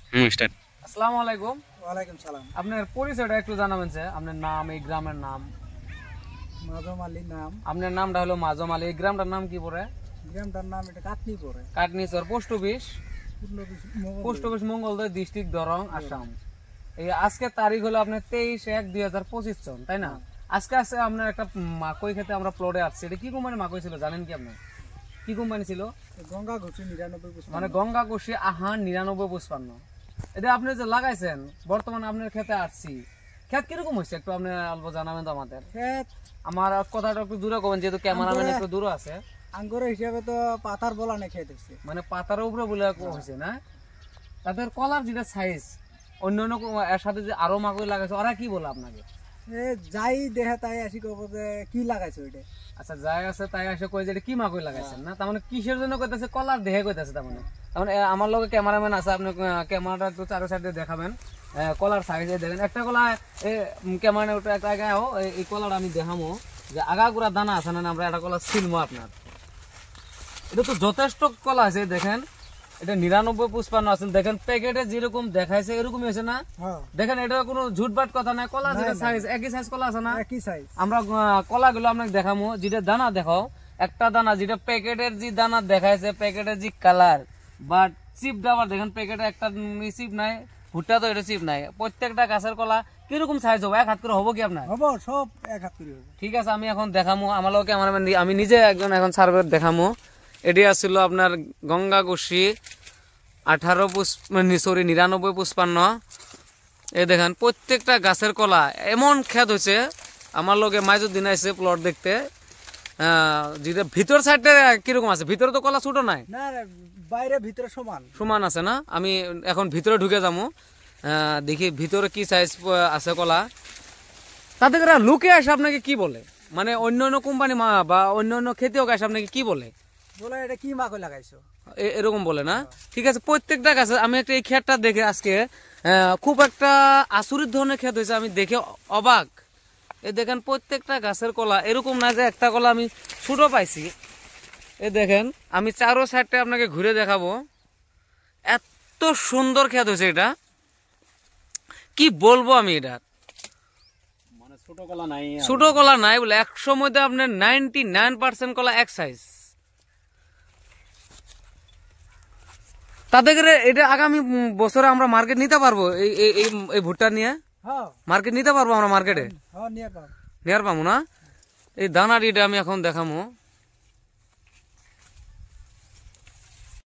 Start. আসসালামু আলাইকুম। ওয়ালাইকুম সালাম। আপনার পরিচয়টা একটু জানাবেন স্যার, আপনার নাম, এই গ্রামের নাম। মাজম আলীর নাম। আপনার নামটা হলো মাজম আলী, এই গ্রামটার নাম কি পড়ে? গ্রামটার নাম এটা কাটনি পড়ে। Katni sir, post office Mangaldoi, district Darrang, Assam. এই আজকের তারিখ হলো আপনার 23/1/2025 সন, তাই না? আজকে আপনার একটা মাকই খেতে আমরা প্লটে আসছি। এটা কি কোম্পানি মাকই ছিল জানেন কি আপনি? কি কোম্পানি ছিল? গঙ্গা ঘুষি 99 মানে গঙ্গা কোষী আহা 9955। এটা আপনি যে লাগাইছেন বর্তমানে আপনার খেতে আসছি, ক্ষেত কিরকম হয়েছে একটু আপনি অল্প জানাবেন তো আমাদের। আমার কথাটা একটু দূরে করবেন, যেহেতু ক্যামেরাম্যান একটু দূরে আছে। আঙ্গুর হিসাবে তো পাতার বলানে খেয়ে দিচ্ছে, মানে পাতার উপরে বলে হয়েছে না? তাদের কলার যেটা সাইজ অন্য অন্য এর সাথে যে আরো মাকই লাগাইছে, ওরা কি বলে আপনাকে? যাই দেখে তাই আসি কব যে কি লাগাইছে ওইটা। আচ্ছা, যাই আছে তাই আসে কই যে কি মাকই লাগাইছেন না? তার মানে কিসের জন্য কইতাছে? কলার দেখে কইতাছে। তার মানে আমার লগে ক্যামেরাম্যান আছে, আপনি ক্যামেরাটা একটু চারো সাইডে দেখাবেন। কলার সাইজে দেখেন, একটা কলা ক্যামেরা ওটা একটা আগাও, এই কলার আমি দেখামো যে আগাগুড়া দানা আছে না, আমরা একটা কলা ছিলমো আপনার। এটা তো যথেষ্ট কলা আছে, দেখেন এটা 9955 আছে। দেখেন প্যাকেটে যেরকম দেখাইছে এরকমই হয়েছে না? দেখেন এটা কোনো ঝুটবাট কথা না, কলা যেটা সাইজ একই সাইজ কলা আছে না? একই সাইজ। আমরা কলাগুলো আপনাকে দেখামো, যেটা দানা দেখাও, একটা দানা যেটা প্যাকেটের যে দানা দেখাইছে, প্যাকেটের যে কালার বাট চিপটা আবার দেখেন প্যাকেটে একটা চিপ নাই, ভুট্টা তো এটা চিপ নাই। প্রত্যেকটা গাছের কলা কিরকম সাইজ হবো? এক হাত করে হবো কি আপনার? হবো, সব এক হাত করে হবো। ঠিক আছে, আমি এখন দেখামো। আমার লোক আমি নিজে একজন এখন সার্ভে দেখামো। এটি আসছিল আপনার গঙ্গা কোষী 9955। এই দেখেন প্রত্যেকটা গাছের কলা এমন ক্ষেত হয়েছে। আমার লোকে মাইজুদ্দিন আইছে প্লট দেখতে। যেটা ভিতর সাইডে কিরকম আছে? ভিতরে তো কলা ছোট নাই, বাইরে ভিতরে সমান আছে না? আমি এখন ভিতরে ঢুকে যাবো, দেখি ভিতরে কি সাইজ আছে কলা। তাদের লোকে আসে আপনাকে কি বলে? মানে অন্য অন্য কোম্পানি বা অন্য অন্য খেতেও আসে আপনাকে কি বলে? এটা কি মাকই লাগাইছো এরকম বলে না? ঠিক আছে, প্রত্যেকটা গাছে আমি একটা এই ক্ষেতটা দেখে আজকে খুব একটা আচরিত ধরনের ক্ষেত হয়েছে, আমি দেখে অবাক। এই দেখেন প্রত্যেকটা গাছের কলা এরকম না যে একটা কলা আমি ছোট পাইছি। এই দেখেন আমি চারো সাইডটা আপনাকে ঘুরে দেখাবো, এত সুন্দর ক্ষেত হয়েছে। এটা কি বলবো আমি, এটা মানে ছোট কলা নাই বলে। 100 মধ্যে আপনার 99% কলা এক সাইজ। তাদের এটা আগামী বছরে আমরা মার্কেট নিতে পারবো? এই ভুট্টা নিয়ে মার্কেট নিতে পারবো আমরা? মার্কেটে নিয়ে পাবো না? এই দানার এটা আমি এখন দেখামো।